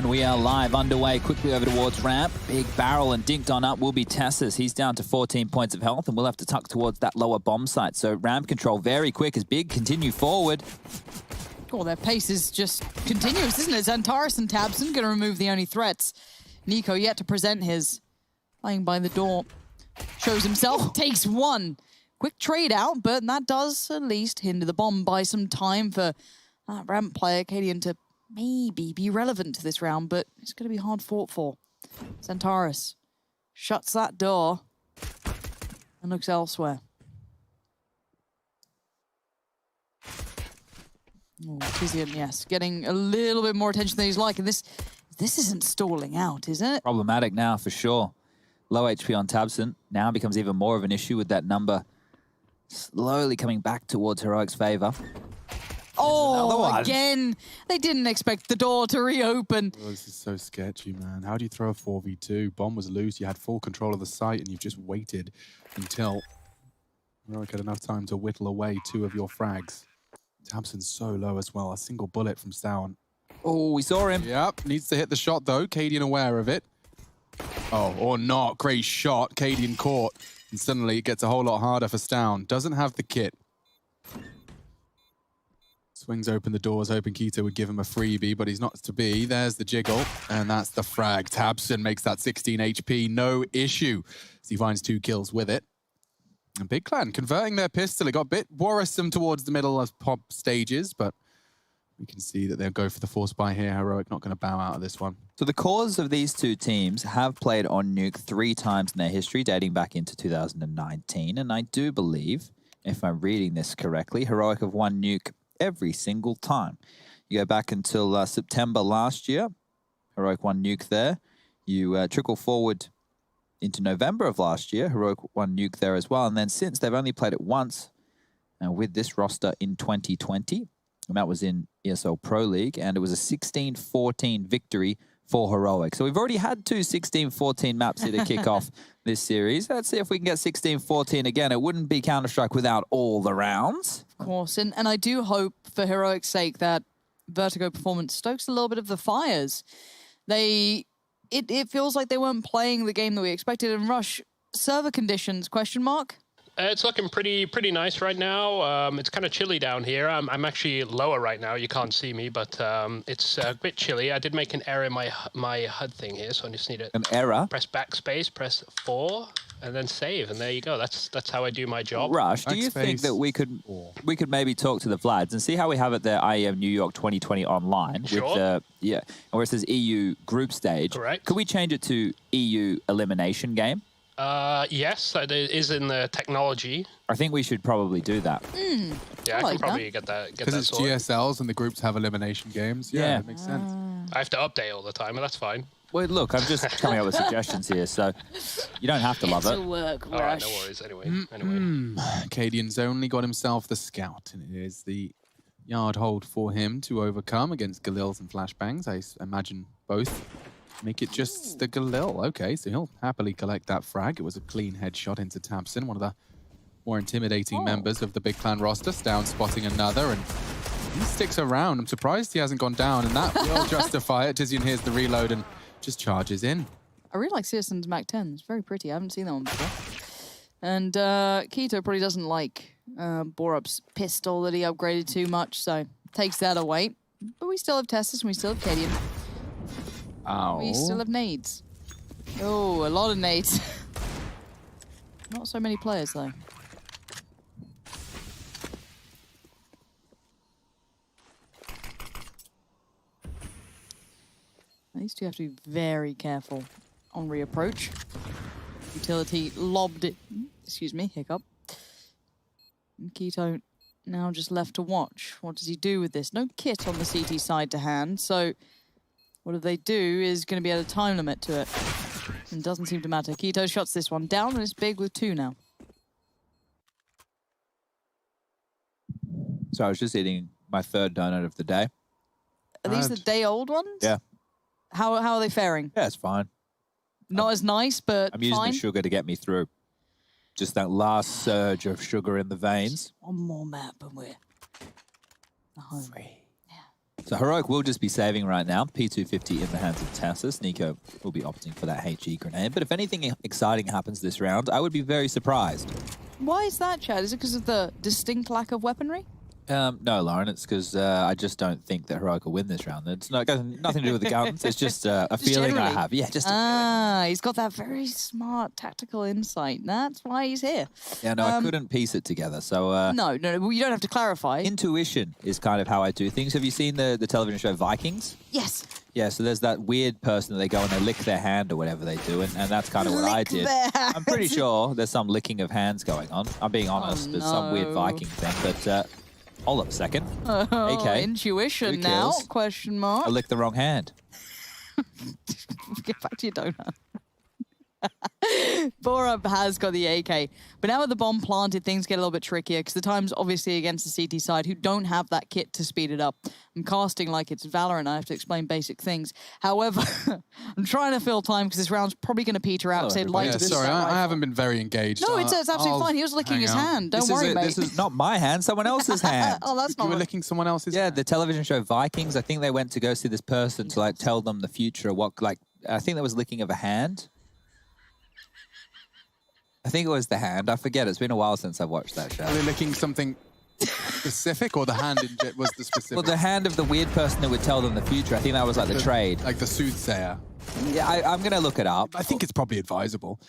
And we are live, underway, quickly over towards ramp. Big barrel and dinked on up will be Tassus. He's down to 14 points of health and we'll have to tuck towards that lower bomb site. So ramp control very quick as Big continue forward. Oh, their pace is just continuous, isn't it? Xantares and Tabson going to remove the only threats. Nico yet to present his. Playing by the door. Shows himself, takes one. Quick trade out, but that does at least hinder the bomb by some time for ramp player Cadian to maybe be relevant to this round, but it's going to be hard fought for. Xantares shuts that door and looks elsewhere. Oh, Tizian, yes, getting a little bit more attention than he's like, and this isn't stalling out, is it? Problematic now for sure. Low HP on Tabson now becomes even more of an issue with that number slowly coming back towards Heroic's favor. Oh, again, they didn't expect the door to reopen. Oh, this is so sketchy, man. How do you throw a 4v2? Bomb was loose, you had full control of the site, and you've just waited until Heroic had enough time to whittle away 2 of your frags. Tabson's so low as well, a single bullet from Stowen. Oh, we saw him. Yep, needs to hit the shot though, Cadian aware of it. Oh, or not, great shot, Cadian caught. And suddenly it gets a whole lot harder for Stowen. Doesn't have the kit. Swings open the doors, hoping Keto would give him a freebie, but he's not to be. There's the jiggle, and that's the frag. Tabson makes that 16 HP, no issue. As he finds 2 kills with it. And Big Clan converting their pistol. It got a bit worrisome towards the middle of pop stages, but we can see that they'll go for the force buy here. Heroic not going to bow out of this one. So the cores of these 2 teams have played on Nuke 3 times in their history, dating back into 2019. And I do believe, if I'm reading this correctly, Heroic have won Nuke every single time. You go back until September last year, Heroic won Nuke there. You trickle forward into November of last year, Heroic won Nuke there as well. And then since, they've only played it once with this roster in 2020. And that was in ESL Pro League. And it was a 16-14 victory for Heroic. So we've already had 2 16-14 maps here to kick off this series. Let's see if we can get 16-14 again. It wouldn't be Counter-Strike without all the rounds. Of course, and I do hope for Heroic's sake that Vertigo performance stokes a little bit of the fires. It feels like they weren't playing the game that we expected. And Rush, server conditions, question mark? It's looking pretty nice right now. It's kind of chilly down here. I'm actually lower right now. You can't see me, but it's a bit chilly. I did make an error in my HUD thing here, so I just need to an error. Press backspace, press 4, and then save, and there you go. That's how I do my job. Rush, do you think that we could maybe talk to the Vlads and see how we have it there? IEM New York 2020 online Sure. with and where it says EU group stage. Correct. Could we change it to EU elimination game? Yes, that is in the technology. I think we should probably do that. Yeah, I can probably get that. Because it's sorted. GSLs and the groups have elimination games. Yeah, it makes sense. I have to update all the time, but that's fine. Well, look, I'm just coming up with suggestions here, so you don't have to love it. Work, All right, no worries. Anyway. Cadian's only got himself the scout, and it is the yard hold for him to overcome against Galils and Flashbangs. I imagine both make it just the Galil. Okay, so he'll happily collect that frag. It was a clean headshot into Tabson, one of the more intimidating members of the Big Clan roster. Down spotting another, and he sticks around. I'm surprised he hasn't gone down, and that will justify it. Tizian hears the reload and just charges in. I really like Searson's Mac 10. It's very pretty. I haven't seen that one before. And Keto probably doesn't like Borup's pistol that he upgraded too much, so takes that away. But we still have Testis and we still have Cadian. Ow. We still have nades. Oh, a lot of nades. Not so many players, though. These two have to be very careful on reapproach. Utility lobbed it. Excuse me, hiccup. And Keto now just left to watch. What does he do with this? No kit on the CT side to hand, so what they do is going to be at a time limit to it. It doesn't seem to matter. Keto shots this one down, and it's big with 2 now. So I was just eating my 3rd donut of the day. Are these the day-old ones? Yeah. How are they faring? Yeah, it's fine. Not as nice, but I'm using fine. the sugar to get me through. Just that last surge of sugar in the veins. One more map and we're home. Free. Yeah. So Heroic will just be saving right now. P250 in the hands of Tassus. Nico will be opting for that HE grenade. But if anything exciting happens this round, I would be very surprised. Why is that, Chad? Is it because of the distinct lack of weaponry? No, Lauren, it's because I just don't think that Heroic will win this round. It's not, got nothing to do with the guns. It's just a feeling generally. I have. Yeah, just a feeling. He's got that very smart tactical insight. That's why he's here. Yeah, no, I couldn't piece it together. So No, well, you don't have to clarify. intuition is kind of how I do things. Have you seen the television show Vikings? Yes. Yeah, so there's that weird person that they go and they lick their hand or whatever they do, and that's kind of what I Lick did. their I'm pretty sure there's some licking of hands going on. I'm being honest. There's some weird no. Viking thing, but hold up a second. Oh, AK. intuition Who now? kills? Question mark. I licked the wrong hand. Get back to your donut. Borup has got the AK, but now with the bomb planted, things get a little bit trickier because the time's obviously against the CT side, who don't have that kit to speed it up. I'm casting like it's Valorant. I have to explain basic things. However, I'm trying to fill time because this round's probably going to peter out. They'd like Yeah, to boost sorry, that I rifle. haven't been very engaged. No, it's absolutely I'll fine. He was licking hang his out. hand. Don't This worry, is mate. This is not my hand, someone else's hand. Oh, that's You not were right. licking someone else's. Yeah, hand. the television show Vikings. I think they went to go see this person to like tell them the future. I think that was licking of a hand. I think it was the hand. I forget. It's been a while since I've watched that show. Were they licking something specific, or the hand was the specific? Well, the hand of the weird person that would tell them the future. I think that was like the trade. Like the soothsayer. Yeah, I'm going to look it up. I think it's probably advisable.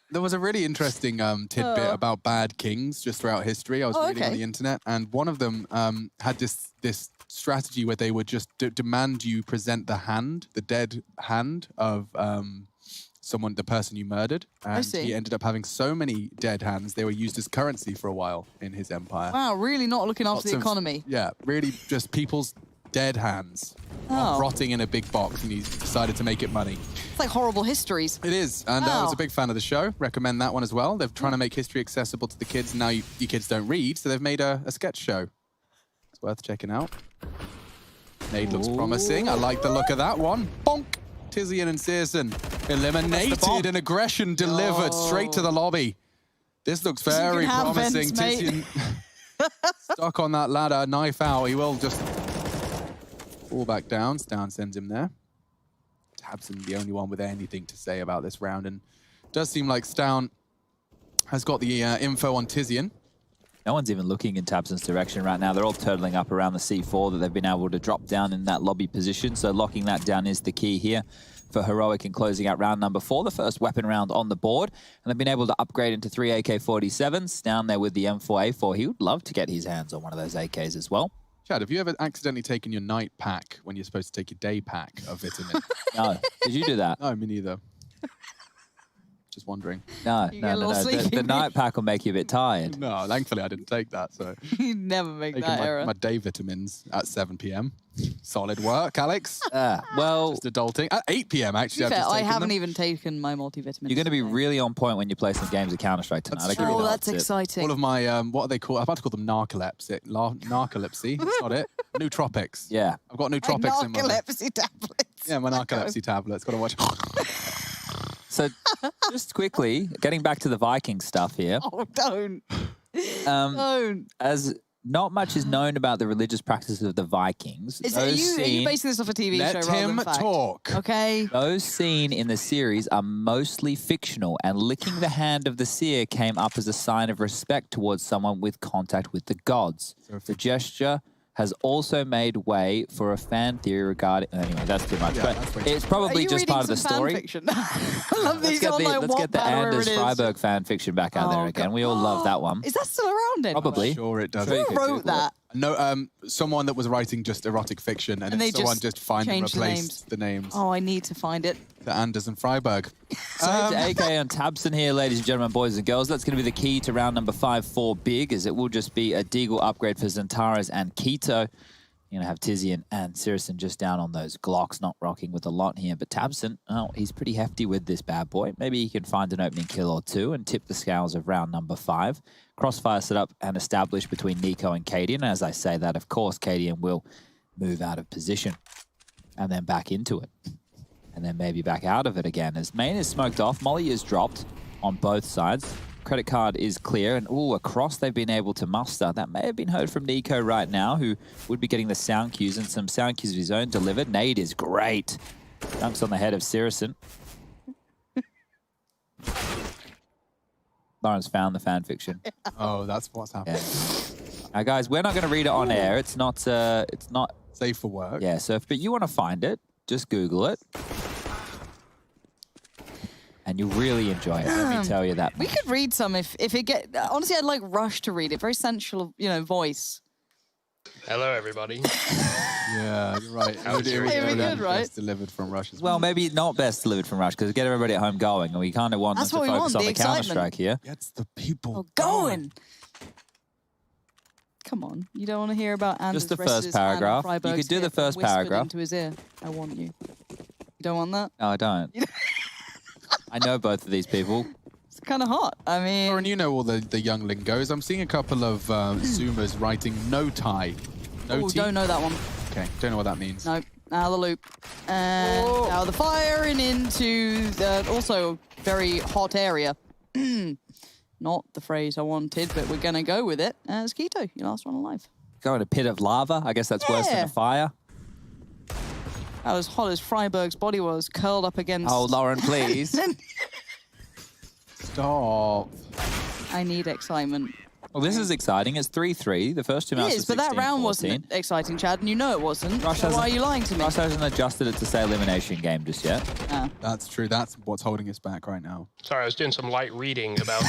There was a really interesting tidbit about bad kings just throughout history. I was reading on okay. the internet, and one of them had this strategy where they would just demand you present the dead hand of the person you murdered. And see. he ended up having so many dead hands, they were used as currency for a while in his empire. Wow, really not looking after Lots the of- economy. Yeah, really just people's dead hands Oh. rotting in a big box, and he decided to make it money. It's like horrible histories. It is, and I was Wow. a big fan of the show. Recommend that one as well. They're trying to make history accessible to the kids. Now you kids don't read, so they've made a sketch show. It's worth checking out. Nade looks promising. I like the look of that one. Bonk! Tizian and Searson eliminated, and aggression delivered straight to the lobby. This looks very can have promising. vents, mate. Tizian stuck on that ladder, knife out. He will just fall back down. Stown sends him there. Tabson the only one with anything to say about this round, and it does seem like Stown has got the info on Tizian. No one's even looking in Tabson's direction right now. They're all turtling up around the C4 that they've been able to drop down in that lobby position. So locking that down is the key here for Heroic in closing out round number 4, the first weapon round on the board. And they've been able to upgrade into 3 AK-47s. Down there with the M4A4. He would love to get his hands on one of those AKs as well. Chad, have you ever accidentally taken your night pack when you're supposed to take your day pack of vitamin? No. Did you do that? No, me neither. Just wondering. No, You no, get a no, little no. sleepy. The night pack will make you a bit tired. No, thankfully I didn't take that. So You'd never make taking that error. my day vitamins at 7 p.m. Solid work, Alex. Well, Just adulting. At 8 p.m. To actually. be fair, I've just I taken haven't them. even taken my multivitamins. you're going to be today. really on point when you play some games of Counter-Strike tonight. That's I'll give you true. Oh, that. that's exciting. All of my, what are they called? I'm about to call them narcolepsy. Narcolepsy. That's not it. Nootropics. Yeah. I've got nootropics in my... narcolepsy tablets. Yeah, my narcolepsy tablets. Got to watch. So just quickly, getting back to the Viking stuff here. Oh, don't. Don't. As not much is known about the religious practices of the Vikings, Are you basing this off a TV Let show rather him than fact? talk. Okay. those seen in the series are mostly fictional, and licking the hand of the seer came up as a sign of respect towards someone with contact with the gods. The gesture has also made way for a fan theory regarding... Anyway, that's too much. Yeah, but that's way it's too probably you just reading part of the some fan story. fiction? I love these Let's on get the Wattpad or wherever Anders it is. Freiberg fan fiction back out there Oh, again. God. We all love that one. Is that still around anyway? Probably. Sure it does. Sure you Who could wrote Google it. that? No, someone that was writing just erotic fiction, and, And then they someone just just finally changed the replaced the names Oh, I need to find it. to Anders and Freiberg. So to AK on Tabson here, ladies and gentlemen, boys and girls. That's going to be the key to round number 5 for Big, as it will just be a Deagle upgrade for Zentaras and Keto. You're going to have Tizian and Searson just down on those Glocks, not rocking with a lot here. But Tabson, oh, he's pretty hefty with this bad boy. Maybe he can find an opening kill or two and tip the scales of round number 5. Crossfire set up and established between Nico and Cadian. As I say that, of course, Cadian will move out of position and then back into it. And then maybe back out of it again. As main is smoked off, Molly is dropped on both sides. credit card is clear. And, across they've been able to muster. That may have been heard from Nico right now, who would be getting the sound cues and some sound cues of his own delivered. Nade is great. Dunks on the head of Sirison. Lauren's found the fan fiction. Oh, that's what's happening. Yeah. Now, guys, we're not going to read it on air. It's not Safe for work. Yeah, so but you want to find it, just Google it. And you'll really enjoy it, let me tell you that. We could read some if it get... Honestly, I'd like Rush to read it. Very sensual, voice. Hello, everybody. Yeah, you're right. It would be good, right? Best delivered from Rush as Well, maybe not best delivered from Rush, because get everybody at home going, and we kind of want That's them what to we focus want, on the the Counter-Strike here. Gets the people Going. Come on, you don't want to hear about Anders Just the Ress's first paragraph. and You could do the Freiburg's first whispered paragraph. into his ear. I want you. You don't want that? No, I don't. I know both of these people. It's kind of hot. I mean... Lauren, you know all the young lingos. I'm seeing a couple of Zoomers writing no tie. No Oh, tea? don't know that one. Okay, don't know what that means. Nope. Out of the loop. And out of the fire and into the also very hot area. Not the phrase I wanted, but we're going to go with it. As Keto, your last one alive. Go in a pit of lava. I guess that's worse than Yeah. a fire. That was hot as Freiburg's body was, curled up against... Oh, Lauren, please. Stop. I need excitement. Well, this is exciting. It's 3-3. The first two It matches is, but that round wasn't exciting, Chad, and you know it wasn't. Rush So why are hasn't- you lying to me? Rush hasn't adjusted it to say elimination game just yet. That's true. That's what's holding us back right now. Sorry, I was doing some light reading about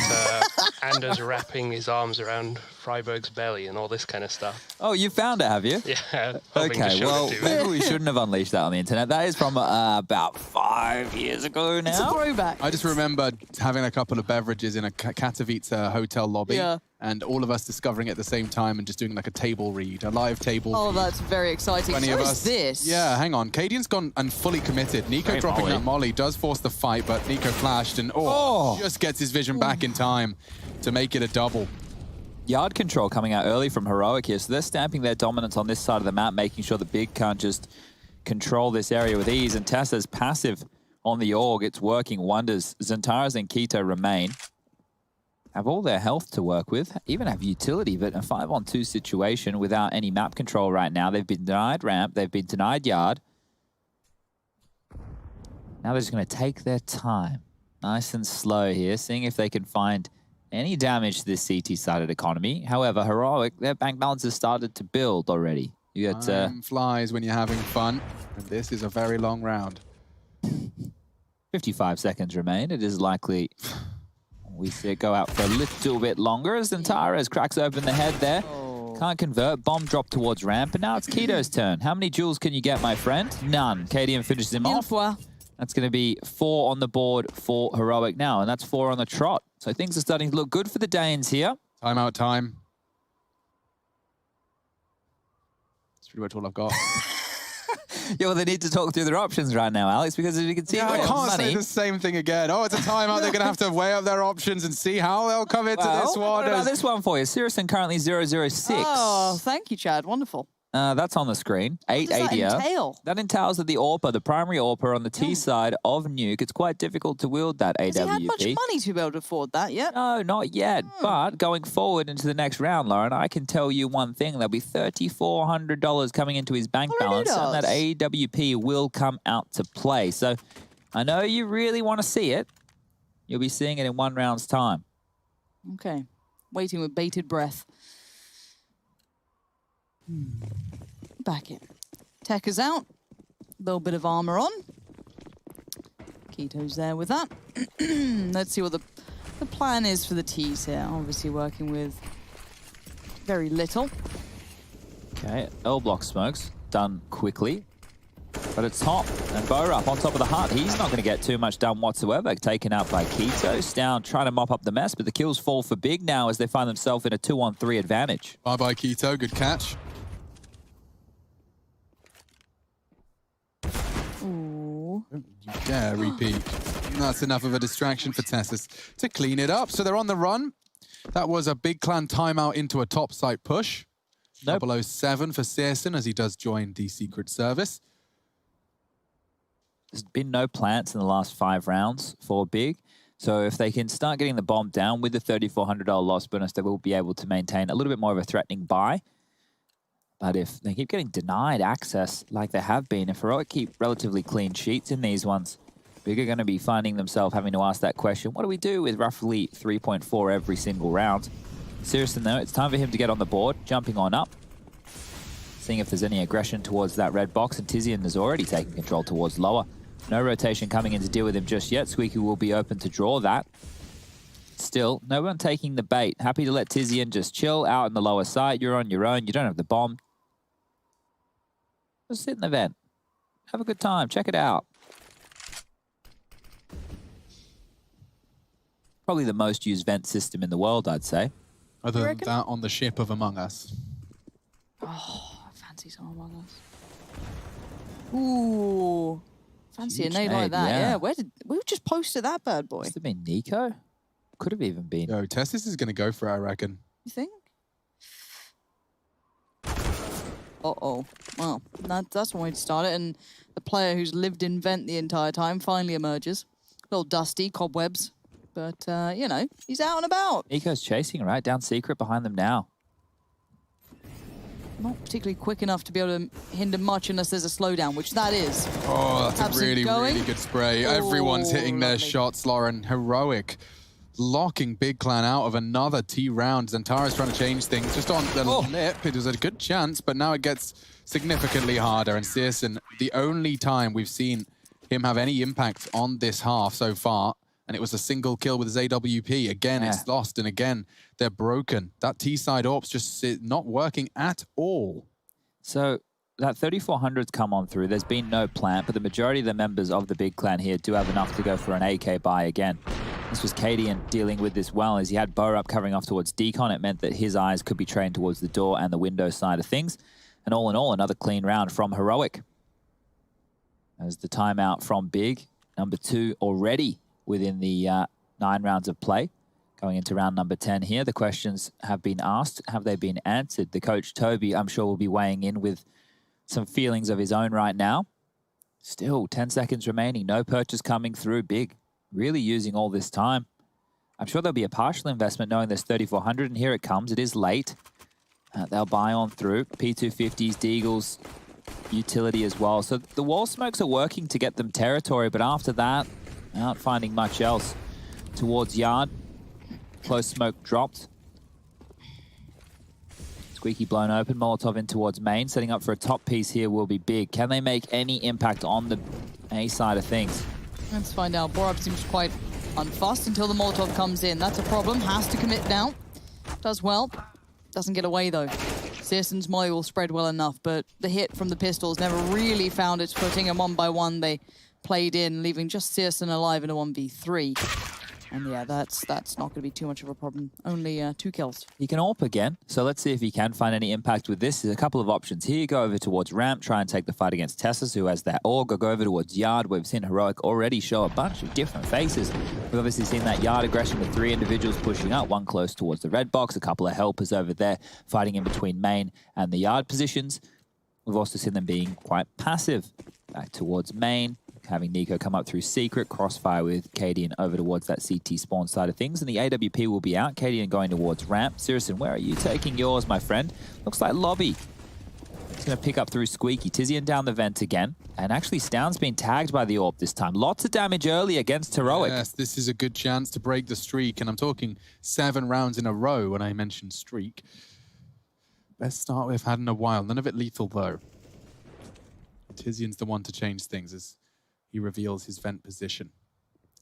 Anders wrapping his arms around Freiburg's belly and all this kind of stuff. Oh, you found it, have you? Yeah. hoping to Okay, show well, it to you. maybe we shouldn't have unleashed that on the internet. That is from about 5 years ago now. It's a throwback. I just remember having a couple of beverages in a Katowice hotel lobby, Yeah. and all of us discovering it at the same time and just doing like a table read, a live table Oh, read. that's very exciting. 20 So of is us. this. Yeah, hang on. Cadian's gone and fully committed. Nico Great dropping molly. that molly does force the fight, but Nico flashed and just gets his vision back in time to make it a double. Yard control coming out early from Heroic here, so they're stamping their dominance on this side of the map, making sure that Big can't just control this area with ease. And Tessa's passive on the Org, it's working wonders. Zentaras and Keto remain. Have all their health to work with, even have utility, but a 5-on-2 situation without any map control right now. They've been denied ramp, they've been denied yard. Now they're just going to take their time, nice and slow here, seeing if they can find any damage to this CT-sided economy. However, Heroic, their bank balance has started to build already. You got Time flies when you're having fun, and this is a very long round. 55 seconds remain. It is likely we see it go out for a little bit longer as Zentaras cracks open the head there. Can't convert. Bomb drop towards ramp, and now it's Keto's turn. How many jewels can you get, my friend? None. KDM finishes him off. That's going to be 4 on the board for Heroic now, and that's 4 on the trot. So things are starting to look good for the Danes here. Timeout time. That's pretty much all I've got. Yeah, well, they need to talk through their options right now, Alex, because as you can see, I they have can't say money. the same thing again. Oh, it's a timeout. They're going to have to weigh up their options and see how they'll come into this one. What about this one for you? Sirison currently 006. Oh, thank you, Chad. Wonderful. That's on the screen. 8 What does that ADR. entail? That entails that the AWPer, the primary AWPer on the T side of Nuke, it's quite difficult to wield that Has he had AWP. much money to be able to afford that yet? No, not yet. But going forward into the next round, Lauren, I can tell you one thing. There'll be $3,400 coming into his bank Already balance, and that does. AWP will come out to play. So I know you really want to see it. You'll be seeing it in 1 round's time. Okay. Waiting with bated breath. Back in. Tech is out. Little bit of armor on. Keto's there with that. Let's see what the plan is for the T's here. Obviously working with very little. Okay, L-block smokes, done quickly. But it's top, and Borup on top of the hut. He's not going to get too much done whatsoever. Taken out by Keto. Stown trying to mop up the mess, but the kills fall for Big now as they find themselves in a 2-on-3 advantage. Bye-bye, Keto. Good catch. Ooh. You dare repeat. That's enough of a distraction for Tessus to clean it up. So they're on the run. That was a big clan timeout into a top site push. Nope. 007 for Searson as he does join the Secret Service. There's been no plants in the last 5 rounds for Big. So if they can start getting the bomb down with the $3,400 loss bonus, they will be able to maintain a little bit more of a threatening buy. But if they keep getting denied access like they have been, if Heroic keep relatively clean sheets in these ones, Big are going to be finding themselves having to ask that question, what do we do with roughly 3.4 every single round? Seriously though, it's time for him to get on the board, jumping on up, seeing if there's any aggression towards that red box, and Tizian is already taking control towards lower. No rotation coming in to deal with him just yet. Squeaky will be open to draw that. Still, no one taking the bait. Happy to let Tizian just chill out in the lower side. You're on your own. You don't have the bomb. Just sit in the vent. Have a good time. Check it out. Probably the most used vent system in the world, I'd say. Other than that, on the ship of Among Us. Oh, I fancy some Among Us. Ooh. Fancy a name like that. Yeah. We just posted that bad boy? Must have been Nico. Could have even been. Yo, Testis is going to go for it, I reckon. You think? Uh-oh. Well, that's one way to start it. And the player who's lived in vent the entire time finally emerges. A little dusty, cobwebs. But, you know, he's out and about. Nico's chasing right down secret behind them now. Not particularly quick enough to be able to hinder much unless there's a slowdown, which that is. Oh, that's a really, really good spray. Oh, Everyone's hitting their lovely shots, Lauren. Heroic. Locking Big Clan out of another T round. Zantara's trying to change things just on the lip. It was a good chance, but now it gets significantly harder. And Searson, the only time we've seen him have any impact on this half so far, and it was a single kill with his AWP. Again, it's lost, and again, they're broken. That T-side AWP's just not working at all. So that 3,400's come on through. There's been no plant, but the majority of the members of the Big Clan here do have enough to go for an AK buy again. This was Cadian dealing with this well, as he had Bow up covering off towards Decon. It meant that his eyes could be trained towards the door and the window side of things. And all in all, another clean round from Heroic. As the timeout from Big, number 2 already within the 9 rounds of play. Going into round number 10 here, the questions have been asked. Have they been answered? The coach, Toby, I'm sure will be weighing in with some feelings of his own right now. Still, 10 seconds remaining. No purchase coming through. Big really using all this time. I'm sure there'll be a partial investment knowing there's 3,400, and here it comes. It is late. They'll buy on through. P250s, Deagles, utility as well. So the wall smokes are working to get them territory, but after that, not finding much else. Towards Yard, close smoke dropped. Squeaky blown open, Molotov in towards main. Setting up for a top piece here will be Big. Can they make any impact on the A side of things? Let's find out. Borup seems quite unfussed until the Molotov comes in. That's a problem. Has to commit now. Does well. Doesn't get away, though. Searson's molly will spread well enough, but the hit from the pistols never really found its footing, and 1 by 1 they played in, leaving just Searson alive in a 1v3. And yeah, that's not going to be too much of a problem. Only 2 kills. He can AWP again, so let's see if he can find any impact with this. There's a couple of options here. Go over towards Ramp, try and take the fight against Tessus, who has that AUG, or go over towards Yard. We've seen Heroic already show a bunch of different faces. We've obviously seen that Yard aggression with 3 individuals pushing up, 1 close towards the red box, a couple of helpers over there fighting in between main and the Yard positions. We've also seen them being quite passive. Back towards main, having Nico come up through secret, crossfire with Cadian over towards that CT spawn side of things, and the AWP will be out. Cadian going towards ramp. Searson, where are you taking yours, my friend? Looks like lobby. He's going to pick up through Squeaky. Tizian down the vent again, and actually Stound's been tagged by the AWP this time. Lots of damage early against Heroic. Yes, this is a good chance to break the streak, and I'm talking 7 rounds in a row when I mentioned streak. Best start we've had in a while. None of it lethal, though. Tizian's the one to change things as he reveals his vent position.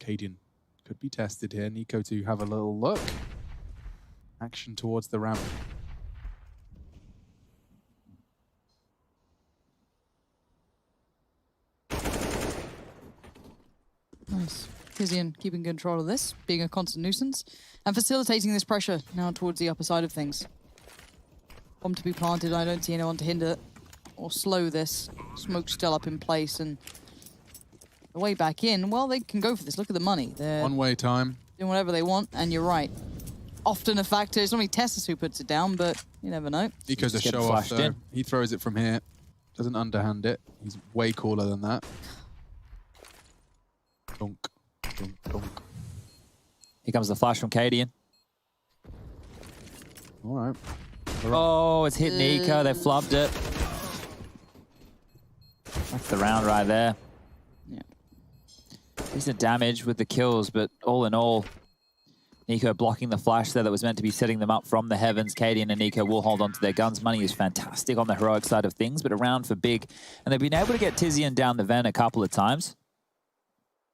Cadian could be tested here. Nico to have a little look. Action towards the ramp. Nice. Tizian keeping control of this, being a constant nuisance, and facilitating this pressure now towards the upper side of things. Bomb to be planted. I don't see anyone to hinder or slow this. Smoke still up in place, and the way back in, well, they can go for this. Look at the money. They're One-way time. doing whatever they want, and you're right. Often a factor. It's not only Tessus who puts it down, but you never know. Nico's a show-off, though. He throws it from here. Doesn't underhand it. He's way cooler than that. Dunk, dunk, dunk. Here comes the flash from Cadian. All right. Oh, it's hit Nico. They flubbed it. That's the round right there. Yeah. Decent damage with the kills, but all in all, Nico blocking the flash there that was meant to be setting them up from the heavens. Cadian and Nico will hold on to their guns. Money is fantastic on the heroic side of things, but a round for big. And they've been able to get Tizian down the vent a couple of times.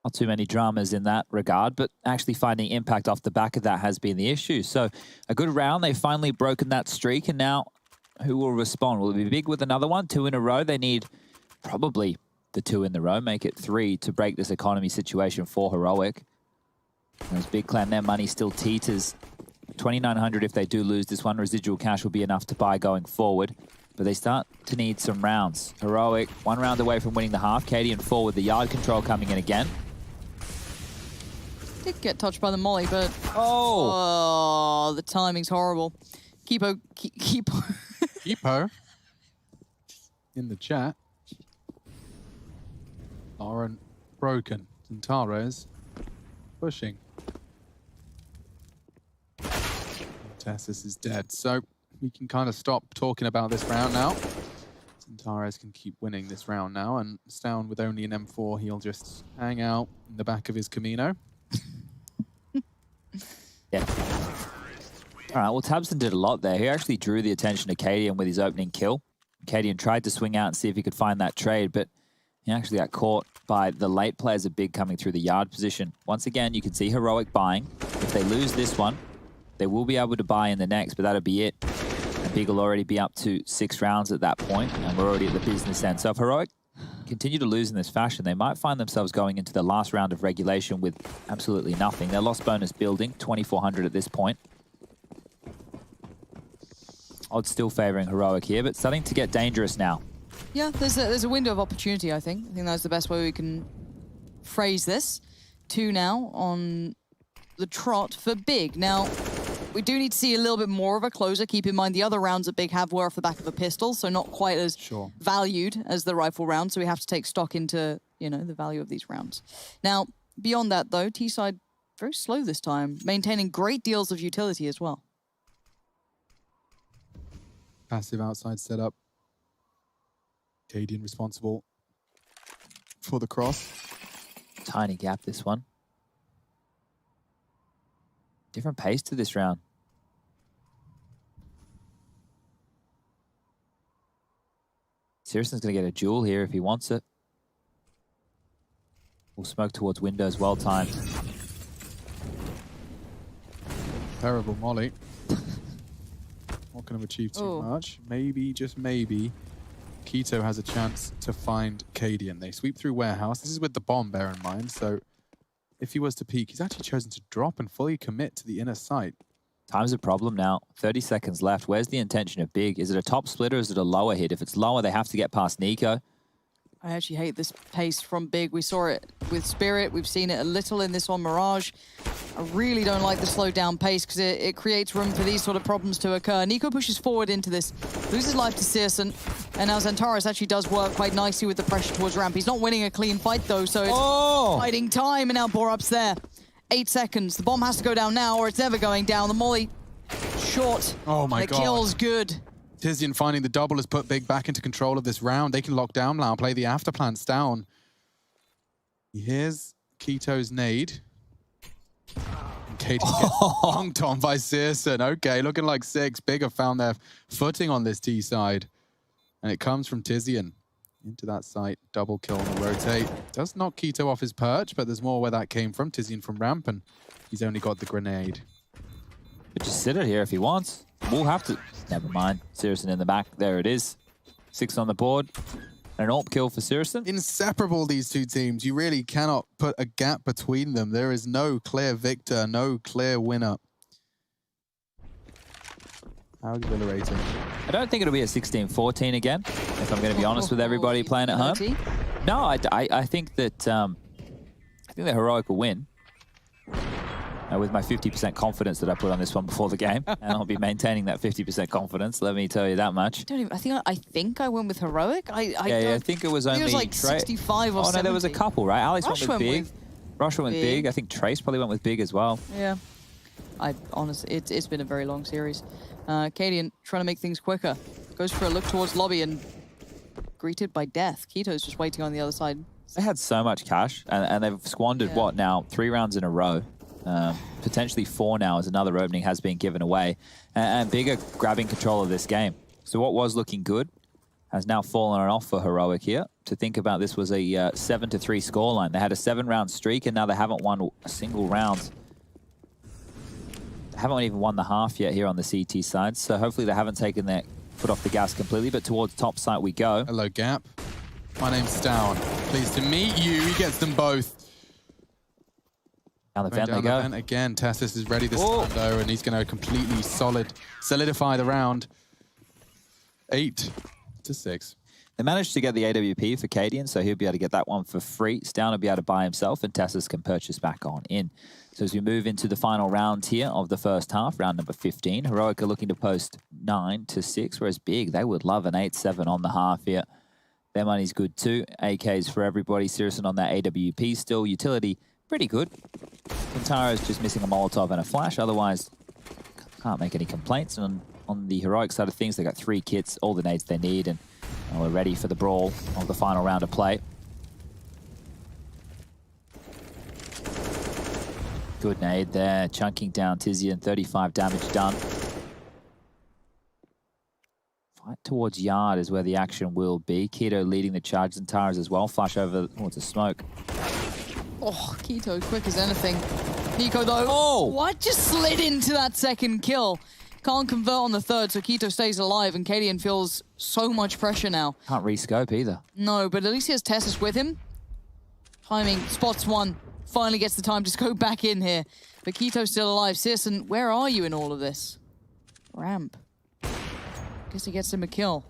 Not too many dramas in that regard, but actually finding impact off the back of that has been the issue. So a good round. They've finally broken that streak, and now who will respond? Will it be big with another one? 2 in a row? They need probably the 2 in the row, make it 3 to break this economy situation for Heroic. As Big Clan, their money still teeters. 2,900 if they do lose this one. Residual cash will be enough to buy going forward. But they start to need some rounds. Heroic, 1 round away from winning the half. Cadian forward, the yard control coming in again. Did get touched by the molly, but... Oh! Oh, the timing's horrible. Keepo. Keepo. In the chat. Lauren broken. Zentares pushing. Tessus is dead. So we can kind of stop talking about this round now. Zentares can keep winning this round now, and Stown with only an M4, he'll just hang out in the back of his Camino. Yeah. All right, well, Tabson did a lot there. He actually drew the attention of Cadian with his opening kill. Cadian tried to swing out and see if he could find that trade, but he actually got caught by the late players of Big coming through the yard position. Once again, you can see Heroic buying. If they lose this one, they will be able to buy in the next, but that'll be it. And Big will already be up to 6 rounds at that point, and we're already at the business end. So if Heroic continue to lose in this fashion, they might find themselves going into the last round of regulation with absolutely nothing. Their loss bonus building, 2,400 at this point. Odds still favoring Heroic here, but starting to get dangerous now. Yeah, there's a window of opportunity, I think. I think that's the best way we can phrase this. 2 now on the trot for Big. Now, we do need to see a little bit more of a closer. Keep in mind the other rounds that Big have were off the back of a pistol, so not quite as valued as the rifle round. So we have to take stock into, you know, the value of these rounds. Now, beyond that though, T-side very slow this time, maintaining great deals of utility as well. Passive outside setup. Cadian responsible for the cross. Tiny gap, this one. Different pace to this round. Sirsen's going to get a duel here if he wants it. We'll smoke towards windows, well timed. Terrible molly. Not going to achieve too much. Maybe, just maybe, Keto has a chance to find Cadian. They sweep through warehouse. This is with the bomb, bear in mind. So if he was to peek, he's actually chosen to drop and fully commit to the inner sight. Time's a problem now. 30 seconds left. Where's the intention of Big? Is it a top split or is it a lower hit? If it's lower, they have to get past Nico. I actually hate this pace from Big. We saw it with Spirit. We've seen it a little in this one, Mirage. I really don't like the slowed down pace because it creates room for these sort of problems to occur. Nico pushes forward into this, loses life to Searson, and now Zentares actually does work quite nicely with the pressure towards ramp. He's not winning a clean fight though, so it's fighting time, and now Borup's there. 8 seconds. The bomb has to go down now or it's never going down. The molly short. Oh my God. The kill's good. Tizian finding the double has put Big back into control of this round. They can lock down now, play the afterplants down. Here's Keto's nade. And Katie gets bonked on by Searson. Okay, looking like 6. Big have found their footing on this T side. And it comes from Tizian. Into that site, double kill on the rotate. Does knock Keto off his perch, but there's more where that came from. Tizian from ramp, and he's only got the grenade. Could just sit it here if he wants. We'll have to... Never mind. Searson in the back. There it is. 6 on the board. An AWP kill for Searson. Inseparable, these two teams. You really cannot put a gap between them. There is no clear victor, no clear winner. How exhilarating. I don't think it'll be a 16-14 again, if I'm going to be honest with everybody playing at home. No, I think that Heroic will win. With my 50% confidence that I put on this one before the game, and I'll be maintaining that 50% confidence. Let me tell you that much. I think I went with Heroic. I think it was only like 65 or 70. Oh no, there was a couple, right? Alex went with Big. Russia went big. I think Trace probably went with big as well. Yeah. I honestly, it's been a very long series. Cadian trying to make things quicker. Goes for a look towards lobby and greeted by death. Keto's just waiting on the other side. They had so much cash, and they've squandered, what now, 3 rounds in a row. Potentially 4 now as another opening has been given away. And Bigger grabbing control of this game. So what was looking good has now fallen off for Heroic here. To think about, this was a 7-3 scoreline. They had a 7-round streak, and now they haven't won a single round. They haven't even won the half yet here on the CT side, so hopefully they haven't taken their foot off the gas completely, but towards top site we go. Hello, Gap. My name's Stour. Pleased to meet you. He gets them both. Down the vent Down they go. the vent again. Tessus is ready this time, though, and he's going to completely solidify the round. 8-6. They managed to get the AWP for Cadian, so he'll be able to get that one for free. Stour will be able to buy himself, and Tessus can purchase back on in. So as we move into the final round here of the first half, round number 15, Heroic are looking to post 9-6, whereas Big, they would love an 8-7 on the half here. Their money's good too. AKs for everybody. Sirison on that AWP still. Utility, pretty good. Quintara's just missing a Molotov and a flash. Otherwise, can't make any complaints. And on the Heroic side of things, they got 3 kits, all the nades they need, and we're ready for the brawl of the final round of play. Good nade there, chunking down Tizian, 35 damage done. Fight towards Yard is where the action will be. Keto leading the charge, and Tara's as well. Flash over towards the smoke. Oh, Keto quick as anything. Nico though, Oh! what? Just slid into that second kill. Can't convert on the third, so Keto stays alive, and Cadian feels so much pressure now. Can't rescope either. No, but at least he has Tessus with him. Timing, spots one. Finally gets the time to go back in here. But Keto's still alive. Sirison, where are you in all of this? Ramp. Guess he gets him a kill.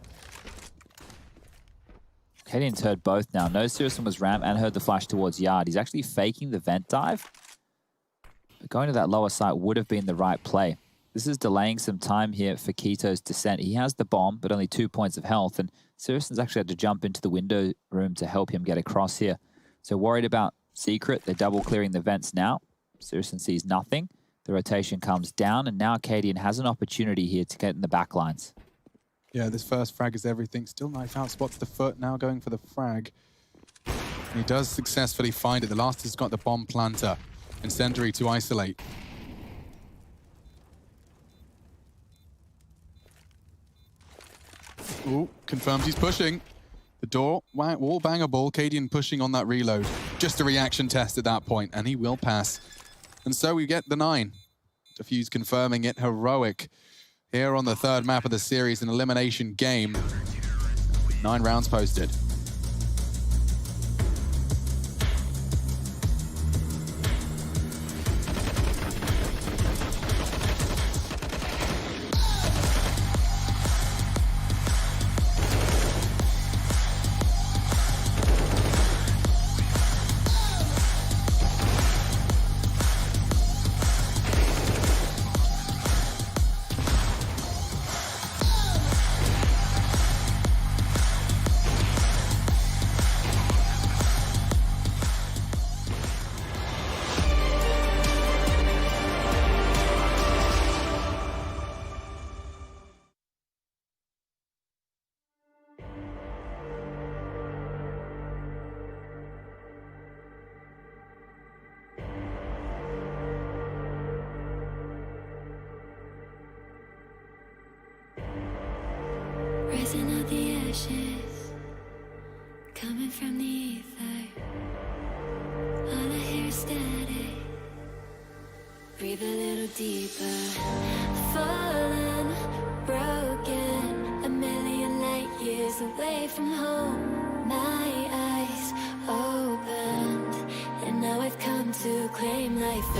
Cadian's heard both now. No, Sirison was ramp and heard the flash towards Yard. He's actually faking the vent dive. But going to that lower site would have been the right play. This is delaying some time here for Keto's descent. He has the bomb, but only 2 points of health, and Sirison's actually had to jump into the window room to help him get across here. So worried about Secret, they're double clearing the vents now. Sirison sees nothing. The rotation comes down, and now Cadian has an opportunity here to get in the back lines. Yeah, this first frag is everything. Still knife out, spots the foot, now going for the frag. And he does successfully find it. The last has got the bomb planter. Incendiary to isolate. Ooh, confirms he's pushing. The door, wall bangable. Cadian pushing on that reload. Just a reaction test at that point, and he will pass. And so we get the 9. Diffuse confirming it. Heroic here on the 3rd map of the series, an elimination game. 9 rounds posted. Rising out the ashes, coming from the ether. All I hear is static. Breathe a little deeper. Fallen, broken, a million light years away from home. My eyes opened, and now I've come to claim life.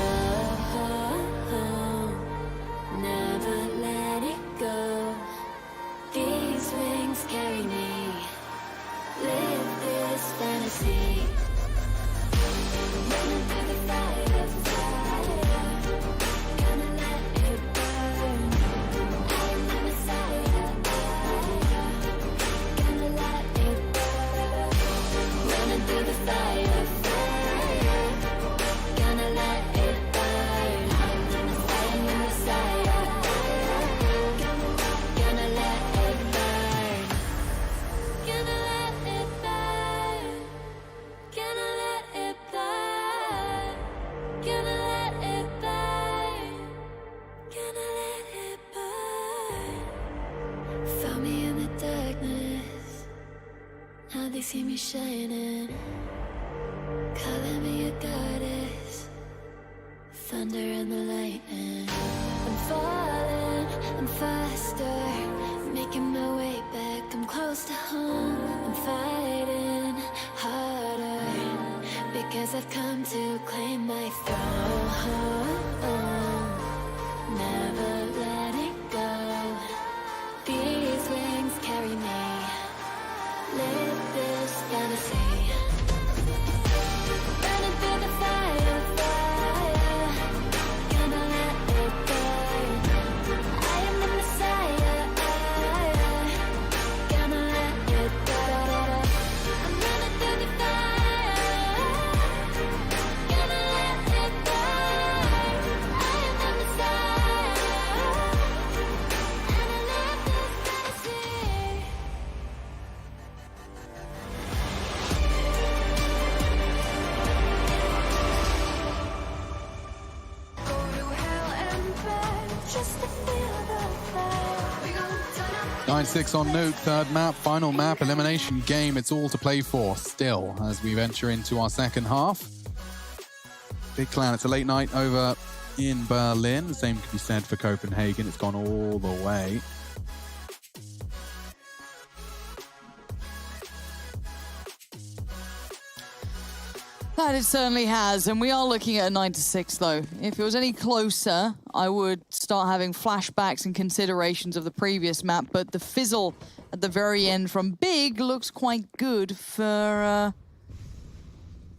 Never let it go. These wings carry me. Live this fantasy. Running through the fire, fire. Gonna let it burn. I'm the Messiah. Gonna let it burn. Running through the fire, fire. see me shining, calling me a goddess, thunder and the lightning. I'm falling, I'm faster, making my way back, I'm close to home. I'm fighting harder, because I've come to claim my throne. Never letting go, these wings carry me, live this fantasy. Running through the fire, gonna let it burn. I am the Messiah, gonna let it burn. I'm running through the fire, gonna let it burn. I am the Messiah, and I live this fantasy. Go to hell and back just to feel the fire. We gon' turn up. 9-6 on Nuke, third map, final map, elimination game. It's all to play for still as we venture into our second half. Big Clan, it's a late night over in Berlin. The same could be said for Copenhagen. It's gone all the way. That it certainly has, and we are looking at a 9-6 though. If it was any closer, I would start having flashbacks and considerations of the previous map, but the fizzle at the very end from Big looks quite good for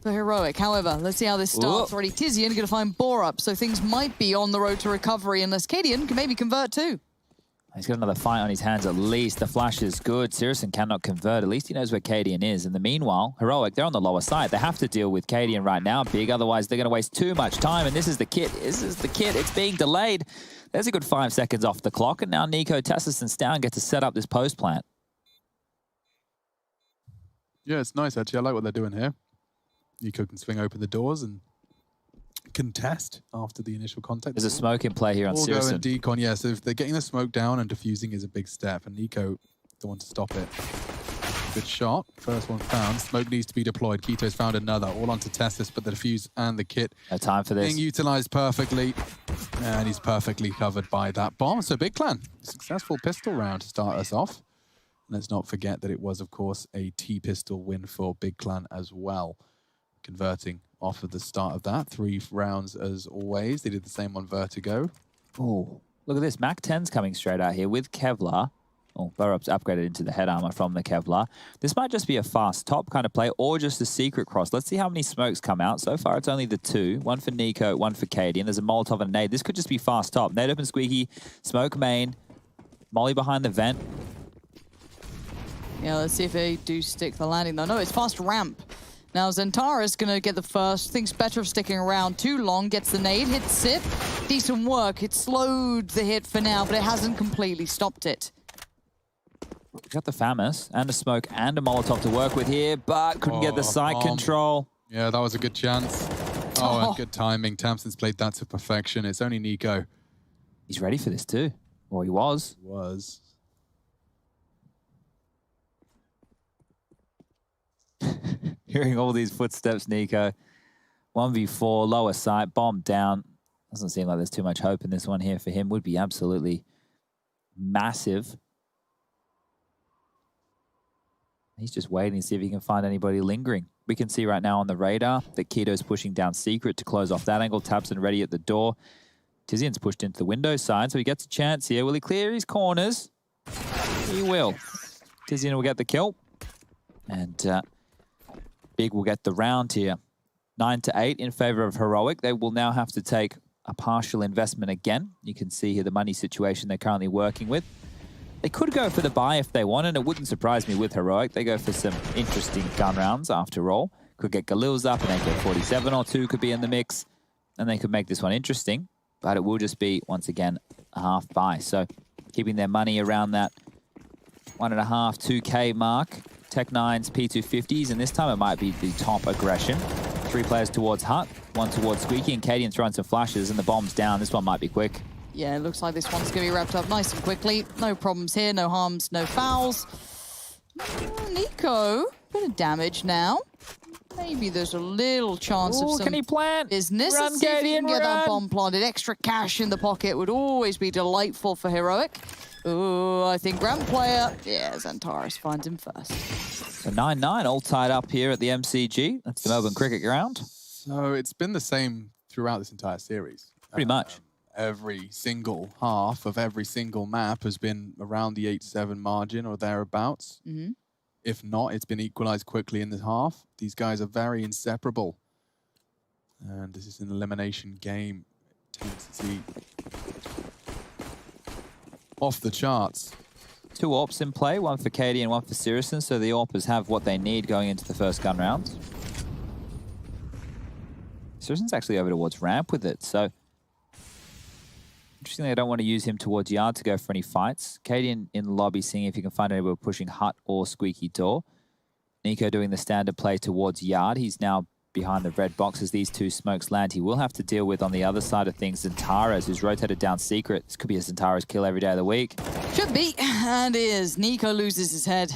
Heroic. However, let's see how this starts. Already Tizian going to find Boar up, so things might be on the road to recovery unless Cadian can maybe convert too. He's got another fight on his hands at least. The flash is good. Sirison cannot convert. At least he knows where Cadian is. In the meanwhile, Heroic, they're on the lower side. They have to deal with Cadian right now, Big. Otherwise, they're going to waste too much time. And this is the kit. This is the kit. It's being delayed. There's a good 5 seconds off the clock. And now Nico, Tassus, and Stown get to set up this post plant. Yeah, it's nice actually. I like what they're doing here. Nico can swing open the doors and contest after the initial contact. There's a smoke in play here on Or go and Sirison. decon, yeah. So if they're getting the smoke down and diffusing is a big step, and Nico don't want to stop it. Good shot. First one found. Smoke needs to be deployed. Kito's found another. All onto Testis, but the diffuse and the kit No time for this. being utilized perfectly. And he's perfectly covered by that bomb. So Big Clan, successful pistol round to start us off. Let's not forget that it was, of course, a T-pistol win for Big Clan as well. Converting off of the start of that. 3 rounds as always. They did the same on Vertigo. Oh, look at this. Mac 10's coming straight out here with Kevlar. Oh, Burrup's upgraded into the head armor from the Kevlar. This might just be a fast top kind of play or just a secret cross. Let's see how many smokes come out. So far, it's only the 2. One for Nico, one for Katie. And there's a Molotov and a nade. This could just be fast top. Nade open squeaky, smoke main, Molly behind the vent. Yeah, let's see if they do stick the landing though. No, it's fast ramp. Now Zentara's gonna get the first. Thinks better of sticking around too long. Gets the nade, hits Sip. Decent work. It slowed the hit for now, but it hasn't completely stopped it. Got the FAMAS and a smoke and a Molotov to work with here, but couldn't get the sight control. Yeah, that was a good chance. Oh, and good timing. Tamsin's played that to perfection. It's only Nico. He's ready for this too. Or he was. Hearing all these footsteps, Nico. 1v4, lower sight, bomb down. Doesn't seem like there's too much hope in this one here for him. Would be absolutely massive. He's just waiting to see if he can find anybody lingering. We can see right now on the radar that Keto's pushing down Secret to close off that angle. Tabson ready at the door. Tizian's pushed into the window side, so he gets a chance here. Will he clear his corners? He will. Tizian will get the kill. And Big will get the round here. 9-8 in favor of Heroic. They will now have to take a partial investment again. You can see here the money situation they're currently working with. They could go for the buy if they want, and it wouldn't surprise me with Heroic. They go for some interesting gun rounds after all. Could get Galil's up, an AK-47 or 2 could be in the mix, and they could make this one interesting. But it will just be, once again, a half buy. So keeping their money around that 1.5, 2K mark. Tech-9's P250s, and this time it might be the top aggression. 3 players towards Hut, 1 towards Squeaky, and Cadian throwing some flashes, and the bomb's down. This one might be quick. Yeah, it looks like this one's going to be wrapped up nice and quickly. No problems here, no harms, no fouls. Nico bit of damage now. Maybe there's a little chance of some can he plant? business. Run, Let's see if he can Gideon, get that run. bomb planted. Extra cash in the pocket would always be delightful for Heroic. Oh, I think Ramp player. Yeah, Xantares finds him first. So 9-9, all tied up here at the MCG. That's the Melbourne Cricket Ground. So it's been the same throughout this entire series. Pretty much. Every single half of every single map has been around the 8-7 margin or thereabouts. Mm-hmm. If not, it's been equalized quickly in the half. These guys are very inseparable. And this is an elimination game. Intensity off the charts. 2 AWPs in play, one for Katie and one for Sirison, so the AWPers have what they need going into the first gun round. Sirison's actually over towards ramp with it, so interestingly, I don't want to use him towards yard to go for any fights. Katie in lobby, seeing if he can find anybody pushing hut or squeaky door. Nico doing the standard play towards yard. He's now behind the red box as these 2 smokes land. He will have to deal with, on the other side of things, Xantares, who's rotated down secret. This could be a Xantares kill every day of the week. Should be, and is. Nico loses his head.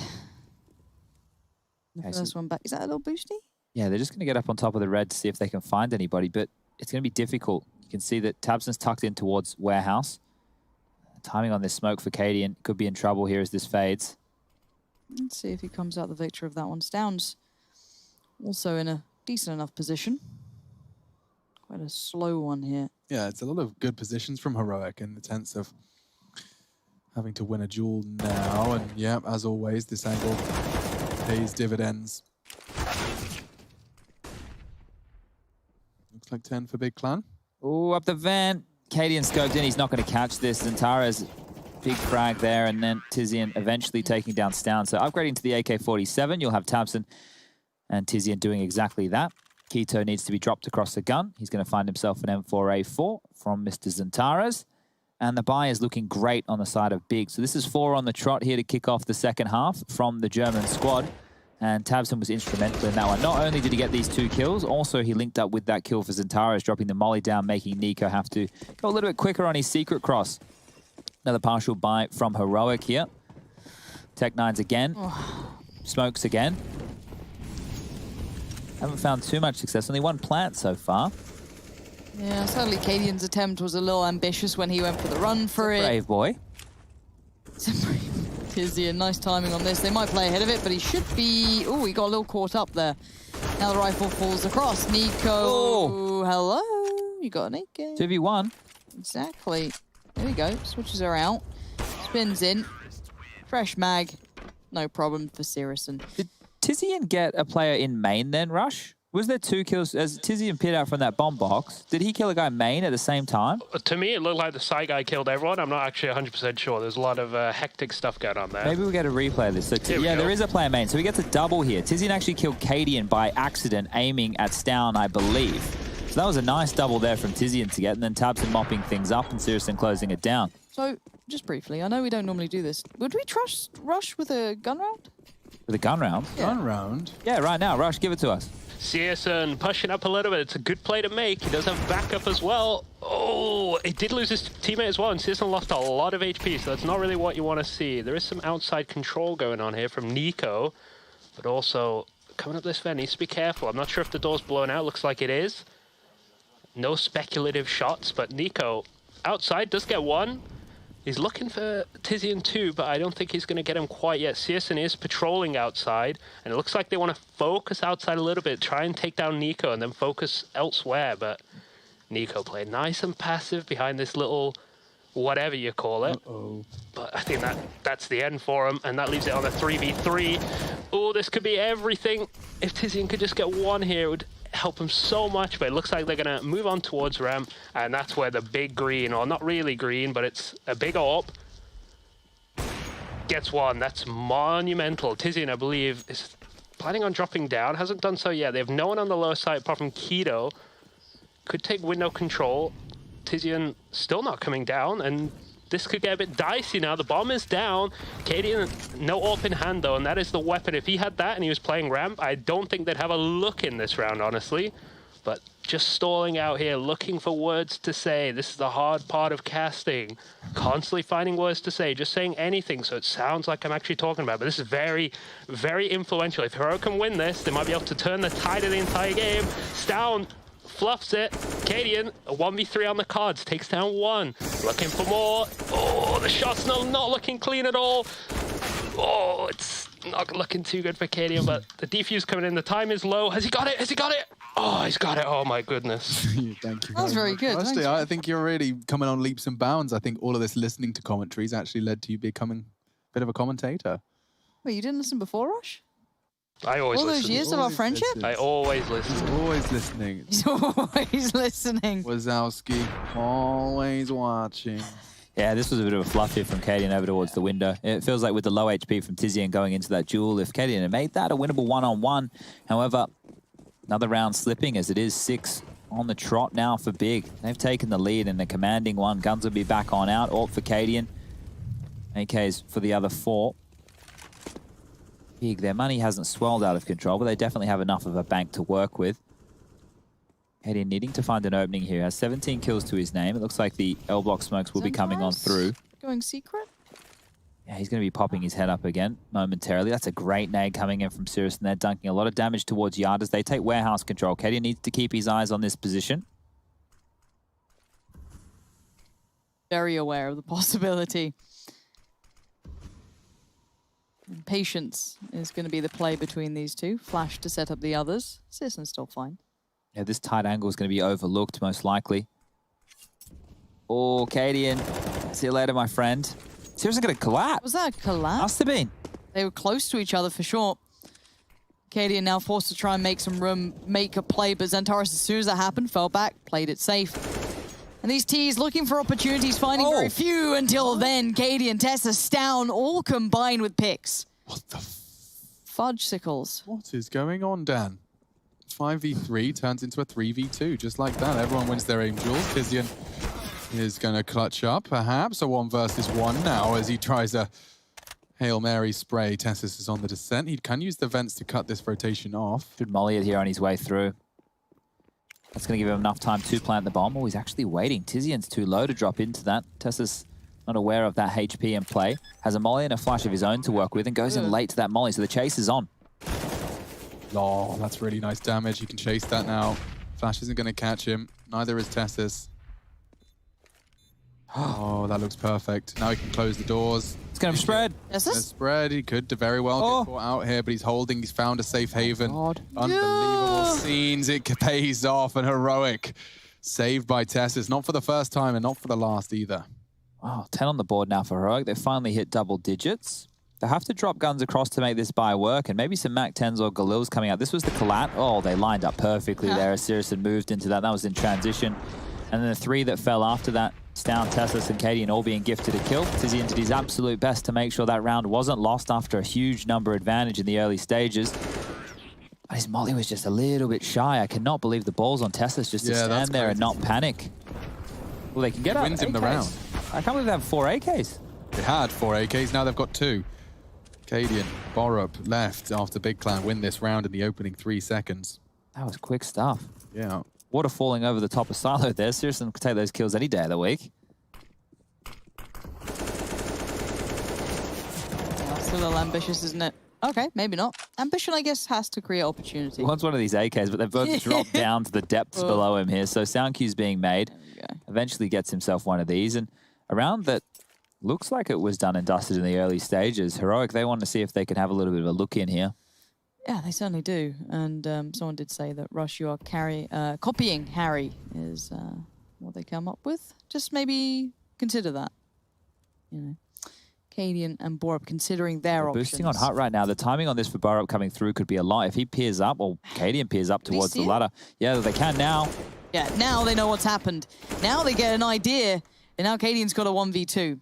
The Okay, first one back. Is that a little boosty? Yeah, they're just going to get up on top of the red to see if they can find anybody, but it's going to be difficult. You can see that Tabson's tucked in towards warehouse. Timing on this smoke for Katie and could be in trouble here as this fades. Let's see if he comes out the victor of that one. Stound's also in a decent enough position. Quite a slow one here. Yeah, it's a lot of good positions from Heroic in the sense of having to win a duel now. And yeah, as always, this angle pays dividends. Looks like 10 for Big Clan. Oh, up the vent. Cadian scoped in. He's not going to catch this. Xantares, big frag there, and then Tizian eventually taking down Stound. So upgrading to the AK-47, you'll have Tabson and Tizian doing exactly that. Keto needs to be dropped across the gun. He's going to find himself an M4A4 from Mr. Xantares. And the buy is looking great on the side of Big. So this is 4 on the trot here to kick off the second half from the German squad. And Tabson was instrumental in that one. Not only did he get these 2 kills, also he linked up with that kill for Xantares, dropping the molly down, making Nico have to go a little bit quicker on his secret cross. Another partial buy from Heroic here. Tech-9s again. Smokes again. Haven't found too much success. Only 1 plant so far. Yeah, certainly Cadian's attempt was a little ambitious when he went for the run for it. Brave boy. Tizian, nice timing on this. They might play ahead of it, but he should be... Oh, he got a little caught up there. Now the rifle falls across. Nico, hello. You got an 8K. 2v1. Exactly. There we go. Switches her out. Spins in. Fresh mag. No problem for Sirison. Did Tizian get a player in main then, Rush? Was there 2 kills as Tizian peered out from that bomb box? Did he kill a guy main at the same time? To me, it looked like the side guy killed everyone. I'm not actually 100% sure. There's a lot of hectic stuff going on there. Maybe we'll get a replay of this. So yeah, there is a player main. So he gets a double here. Tizian actually killed Cadian by accident, aiming at Stound, I believe. So that was a nice double there from Tizian to get, and then Tabson mopping things up and Sirison closing it down. So, just briefly, I know we don't normally do this. Would we trust Rush with a gun round? With a gun round? Yeah. Gun round? Yeah, right now. Rush, give it to us. Sirison pushing up a little bit. It's a good play to make. He does have backup as well. Oh, he did lose his teammate as well, and Sirison lost a lot of HP, so that's not really what you want to see. There is some outside control going on here from Nico, but also coming up this vent, needs to be careful. I'm not sure if the door's blown out. Looks like it is. No speculative shots, but Nico outside does get one. He's looking for Tizian too, but I don't think he's going to get him quite yet. Sirison is patrolling outside, and it looks like they want to focus outside a little bit, try and take down Nico, and then focus elsewhere. But Nico played nice and passive behind this little whatever you call it. But I think that's the end for him, and that leaves it on a 3v3. Oh, this could be everything. If Tizian could just get one here, it would help him so much, but it looks like they're going to move on towards ramp, and that's where the big green, or not really green, but it's a big AWP, gets one. That's monumental. Tizian, I believe, is planning on dropping down. Hasn't done so yet. They have no one on the lower side apart from Keto. Could take window control. Tizian still not coming down, and this could get a bit dicey now. The bomb is down. Cadian, no AWP in hand, though, and that is the weapon. If he had that and he was playing ramp, I don't think they'd have a look in this round, honestly. But just stalling out here, looking for words to say. This is the hard part of casting. Constantly finding words to say, just saying anything so it sounds like I'm actually talking about it. But this is very, very influential. If Hero can win this, they might be able to turn the tide of the entire game. Stown fluffs it. Cadian, a 1v3 on the cards, takes down one. Looking for more. Oh, the shot's not looking clean at all. Oh, it's not looking too good for Cadian, but the defuse coming in. The time is low. Has he got it? Has he got it? Oh, he's got it. Oh, my goodness. Thank you. That was very good. Rusty, Thanks. I think you're really coming on leaps and bounds. I think all of this listening to commentaries actually led to you becoming a bit of a commentator. Wait, you didn't listen before, Rush? I always All those listen. years of our friendship? I always listen. He's always listening. He's always listening. Wazowski, always watching. Yeah, this was a bit of a fluff here from Cadian over towards the window. It feels like with the low HP from Tizian going into that duel, if Cadian had made that a winnable one-on-one. However, another round slipping as it is 6 on the trot now for Big. They've taken the lead and the commanding one. Guns will be back on out. AWP for Cadian. AKs for the other 4. Big, their money hasn't swelled out of control, but they definitely have enough of a bank to work with. Cadian needing to find an opening here. Has 17 kills to his name. It looks like the L-block smokes will be coming on through. Going secret? Yeah, he's going to be popping his head up again momentarily. That's a great nade coming in from Sirius, and they're dunking a lot of damage towards Yard as they take warehouse control. Cadian needs to keep his eyes on this position. Very aware of the possibility. And patience is going to be the play between these two. Flash to set up the others. Citizen's still fine. Yeah, this tight angle is going to be overlooked, most likely. Oh, Cadian. See you later, my friend. Seriously going to collapse. Was that a collapse? Must have been. They were close to each other for sure. Cadian now forced to try and make some room, make a play, but Xantares, as soon as that happened, fell back, played it safe. And these T's looking for opportunities, finding very few until then. Cadian, Tessa, Stown, all combined with picks. What the Fudgesicles. What is going on, Dan? 5v3 turns into a 3v2, just like that. Everyone wins their aim duels. Tizian is going to clutch up, perhaps. A 1 versus 1 now as he tries a Hail Mary spray. Tessus is on the descent. He can use the vents to cut this rotation off. Should molly it here on his way through. That's going to give him enough time to plant the bomb. Oh, he's actually waiting. Tizian's too low to drop into that. Tessus not aware of that HP in play. Has a molly and a flash of his own to work with and goes in late to that molly, so the chase is on. Oh, that's really nice damage. He can chase that now. Flash isn't going to catch him. Neither is Tessus. Oh, that looks perfect. Now he can close the doors. It's going to spread. Yes, A spread. He could very well get caught out here, but he's holding. He's found a safe haven. God. Unbelievable scenes. It pays off and heroic. Saved by Tessus. Not for the first time and not for the last either. Wow, 10 on the board now for Heroic. They finally hit double digits. They have to drop guns across to make this buy work, and maybe some MAC-10s or Galils coming out. This was the collat. Oh, they lined up perfectly there as Sirius had moved into that. That was in transition. And then the 3 that fell after that, Stown, Tessus, and Cadian all being gifted a kill. Tizian did his absolute best to make sure that round wasn't lost after a huge number advantage in the early stages. But his molly was just a little bit shy. I cannot believe the balls on Tessus just to stand there and not panic. Well, they can get up. Wins him the round. I can't believe they have 4 AKs. They had 4 AKs, now they've got 2. Cadian, Borup left after Big Clan win this round in the opening 3 seconds. That was quick stuff. Yeah. Water falling over the top of Silo there. Seriously, could take those kills any day of the week. That's a little ambitious, isn't it? Okay, maybe not. Ambition, I guess, has to create opportunity. He wants one of these AKs, but they've both dropped down to the depths below him here. So sound cue's being made. Eventually gets himself one of these. And a round that looks like it was done and dusted in the early stages. Heroic, they want to see if they can have a little bit of a look in here. Yeah, they certainly do. And someone did say that Rush, you are copying Harry is what they come up with. Just maybe consider that. You know, Cadian and Borup considering their options. Boosting on Hut right now. The timing on this for Borup coming through could be a lot. If he peers up, or Cadian peers up towards the ladder. Yeah, they can now. Yeah, now they know what's happened. Now they get an idea. And now Cadian's got a 1v2.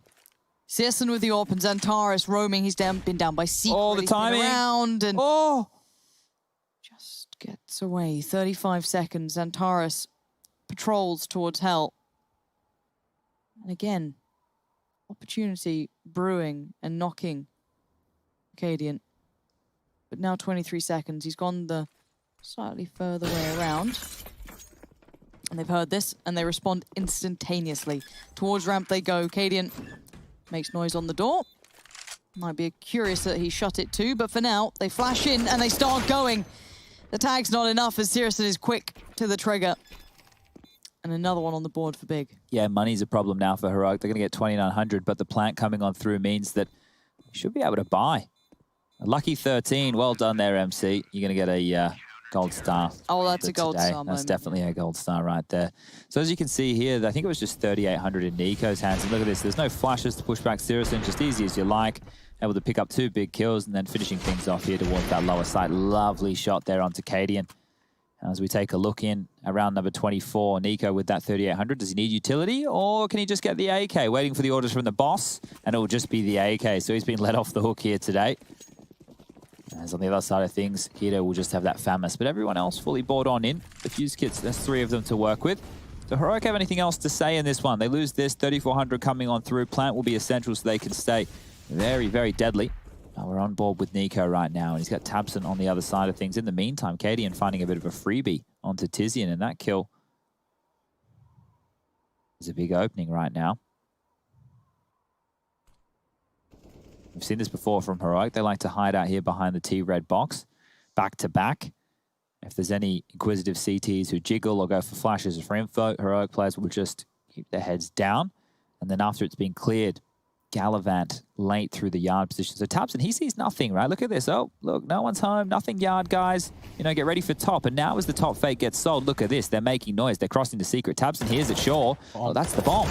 Searson with the AWP and Xantares roaming. He's been down by Secret. Oh, the timing. Around and just gets away. 35 seconds. Xantares patrols towards Hell. And again, opportunity brewing and knocking Cadian. But now 23 seconds. He's gone the slightly further way around. And they've heard this, and they respond instantaneously. Towards ramp they go. Cadian makes noise on the door. Might be curious that he shut it too, but for now, they flash in and they start going. The tag's not enough as Sirison is quick to the trigger. And another one on the board for Big. Yeah, money's a problem now for Heroic. They're going to get 2,900, but the plant coming on through means that you should be able to buy. A lucky 13. Well done there, MC. You're going to get a gold star. Oh, that's a gold today. star That's moment. definitely a gold star right there. So as you can see here, I think it was just 3,800 in Nico's hands. And look at this. There's no flashes to push back Sirison. Just easy as you like. Able to pick up 2 big kills and then finishing things off here towards that lower side. Lovely shot there onto Cadian. As we take a look in around number 24, Nico with that 3,800. Does he need utility or can he just get the AK? Waiting for the orders from the boss and it will just be the AK. So he's been let off the hook here today. As on the other side of things, Hito will just have that FAMAS. But everyone else fully bought on in. The fuse kits, there's 3 of them to work with. Do Heroic have anything else to say in this one? They lose this, 3,400 coming on through. Plant will be essential so they can stay very, very deadly. We're on board with Nico right now, and he's got Tabson on the other side of things. In the meantime, Cadian finding a bit of a freebie onto Tizian, and that kill is a big opening right now. We've seen this before from Heroic. They like to hide out here behind the T-red box, back to back. If there's any inquisitive CTs who jiggle or go for flashes or for info, Heroic players will just keep their heads down. And then after it's been cleared, Gallivant late through the yard position. So Tabson, he sees nothing, right? Look at this. Oh, look, no one's home. Nothing yard, guys. You know, get ready for top. And now as the top fake gets sold, look at this. They're making noise. They're crossing the secret. Tabson hears it, sure. Oh, that's the bomb.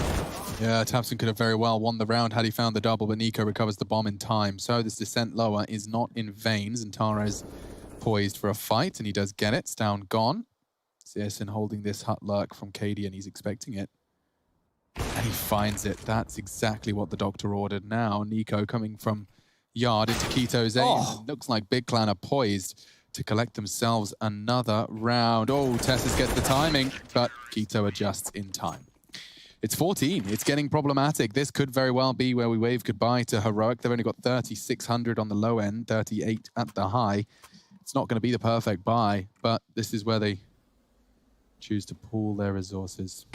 Yeah, Tabson could have very well won the round had he found the double, but Nico recovers the bomb in time. So this descent lower is not in vain. Zentare's poised for a fight, and he does get it. Down gone. Sirison holding this hut lurk from Cadian. He's expecting it. And he finds it. That's exactly what the doctor ordered. Now, Nico coming from yard into Quito's aim. Oh. Looks like Big Clan are poised to collect themselves another round. Oh, Tessus gets the timing, but Quito adjusts in time. It's 14. It's getting problematic. This could very well be where we wave goodbye to Heroic. They've only got 3,600 on the low end, 38 at the high. It's not going to be the perfect buy, but this is where they choose to pool their resources.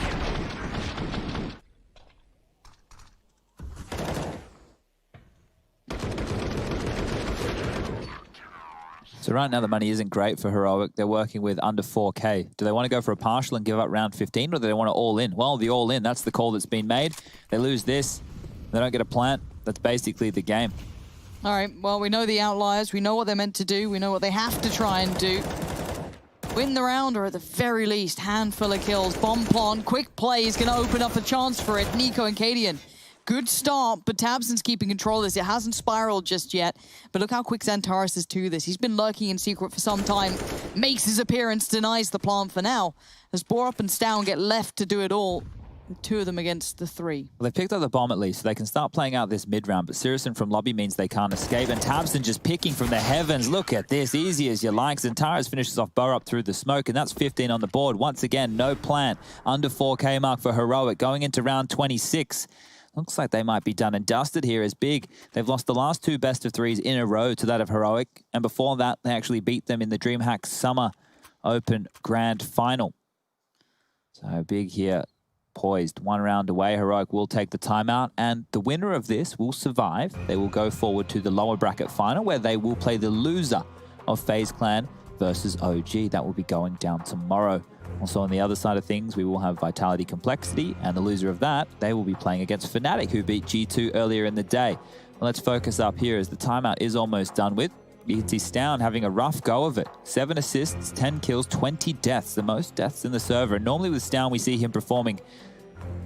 So right now the money isn't great for Heroic. They're working with under 4K. Do they want to go for a partial and give up round 15, or do they want to all in? Well, the all in, that's the call that's been made. They lose this, they don't get a plant. That's basically the game. All right, well, we know the outliers. We know what they're meant to do. We know what they have to try and do. Win the round, or at the very least, handful of kills. Bomb plant, quick play is going to open up a chance for it. Nico and Cadian. Good start, but Tabson's keeping control of this. It hasn't spiraled just yet, but look how quick Xantares is to this. He's been lurking in secret for some time, makes his appearance, denies the plant for now. As Borup and Stown get left to do it all, the 2 of them against the 3. Well, they've picked up the bomb at least, so they can start playing out this mid-round, but Sirison from lobby means they can't escape, and Tabson just picking from the heavens. Look at this, easy as you like. Xantares finishes off Borup through the smoke, and that's 15 on the board. Once again, no plant. Under 4K mark for Heroic, going into round 26. Looks like they might be done and dusted here as Big. They've lost the last 2 best of 3s in a row to that of Heroic. And before that, they actually beat them in the DreamHack Summer Open Grand Final. So Big here, poised. 1 round away. Heroic will take the timeout. And the winner of this will survive. They will go forward to the lower bracket final, where they will play the loser of FaZe Clan versus OG. That will be going down tomorrow. Also, on the other side of things, we will have Vitality Complexity, and the loser of that, they will be playing against Fnatic, who beat G2 earlier in the day. Well, let's focus up here as the timeout is almost done with. You can see Stown having a rough go of it. 7 assists, 10 kills, 20 deaths, the most deaths in the server. And normally with Stown, we see him performing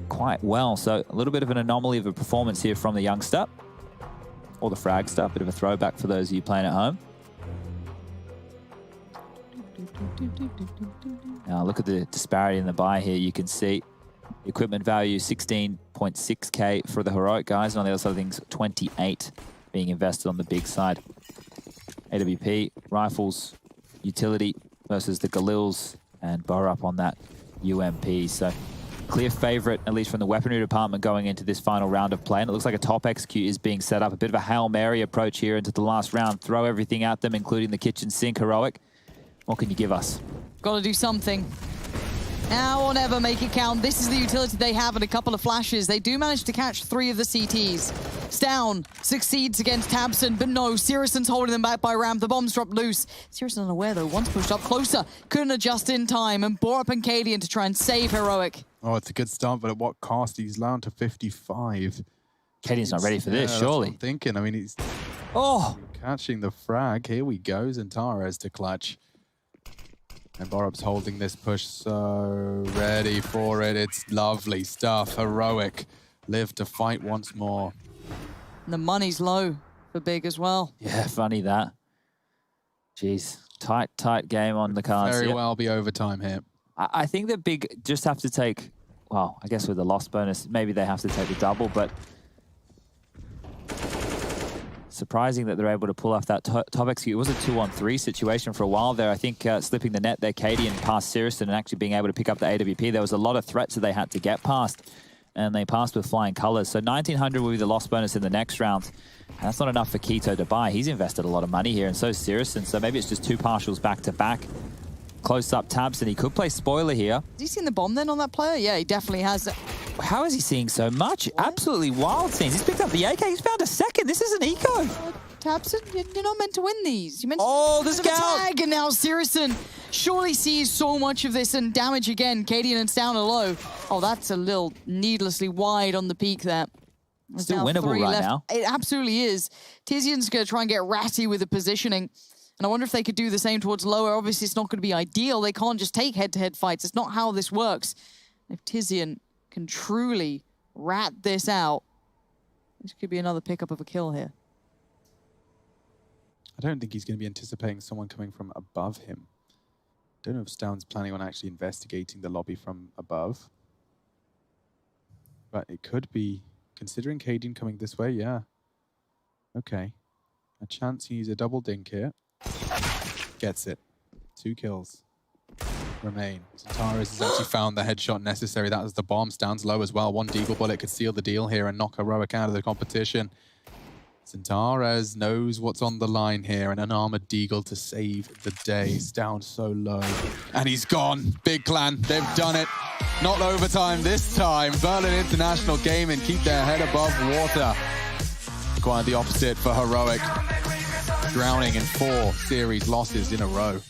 quite well. So a little bit of an anomaly of a performance here from the youngster, or the fragster, bit of a throwback for those of you playing at home. Now look at the disparity in the buy here. You can see equipment value 16.6k for the Heroic guys, and on the other side of things 28 being invested on the big side. AWP, rifles, utility versus the Galils, and Borup on that UMP. So clear favorite, at least from the weaponry department, going into this final round of play. And it looks like a top execute is being set up. A bit of a Hail Mary approach here into the last round. Throw everything at them, including the kitchen sink. Heroic, what can you give us? Got to do something. Now or never, make it count. This is the utility they have and a couple of flashes. They do manage to catch 3 of the CTs. Stown succeeds against Tabson, but no, Siriuson's holding them back by Ram. The bomb's dropped loose. Sirison unaware though, once pushed up closer, couldn't adjust in time, and bore up Cadian to try and save Heroic. Oh, it's a good start, but at what cost? He's down to 55. Cadian's not ready for this, that's surely. what I'm thinking. I mean, he's catching the frag. Here we go, Zantares to clutch. And Borup's holding this push, so ready for it. It's lovely stuff. Heroic live to fight once more. And the money's low for Big as well. Yeah, funny that. Jeez, tight game on the cards. Very well be overtime here. I think that Big just have to take, well, I guess with the loss bonus, maybe they have to take the double, but surprising that they're able to pull off that top execute. It was a 2-on-3 situation for a while there. I think slipping the net there, Cadian past Sirison and actually being able to pick up the AWP. There was a lot of threats that they had to get past, and they passed with flying colors. So 1900 will be the loss bonus in the next round. And that's not enough for Keto to buy. He's invested a lot of money here, and so is Sirison. So maybe it's just 2 partials back-to-back. Close up tabs, and he could play spoiler here. Has he seen the bomb then on that player? Yeah, he definitely has. How is he seeing so much? Absolutely wild scenes. He's picked up the AK. He's found a second. This is an eco. Tabson, you're not meant to win these. You're meant to the have a scout. tag, and now Sirison surely sees so much of this and damage again. Cadian and Stown are low. Oh, that's a little needlessly wide on the peak there. There's Still now winnable 3 right left. now. It absolutely is. Tizian's going to try and get ratty with the positioning. And I wonder if they could do the same towards lower. Obviously, it's not going to be ideal. They can't just take head-to-head fights. It's not how this works. If Tizian can truly rat this out, this could be another pickup of a kill here. I don't think he's going to be anticipating someone coming from above him. Don't know if Stown's planning on actually investigating the lobby from above. But it could be, considering Cadian coming this way, yeah. Okay. A chance he's a double dink here. Gets it. 2 kills remain. Zantares has actually found the headshot necessary. That was the bomb. Stown's low as well. 1 deagle bullet could seal the deal here and knock Heroic out of the competition. Zantares knows what's on the line here. An unarmored deagle to save the day. Down so low. And he's gone. Big clan. They've done it. Not overtime this time. Berlin International Gaming keep their head above water. Quite the opposite for Heroic. Drowning in 4 series losses in a row.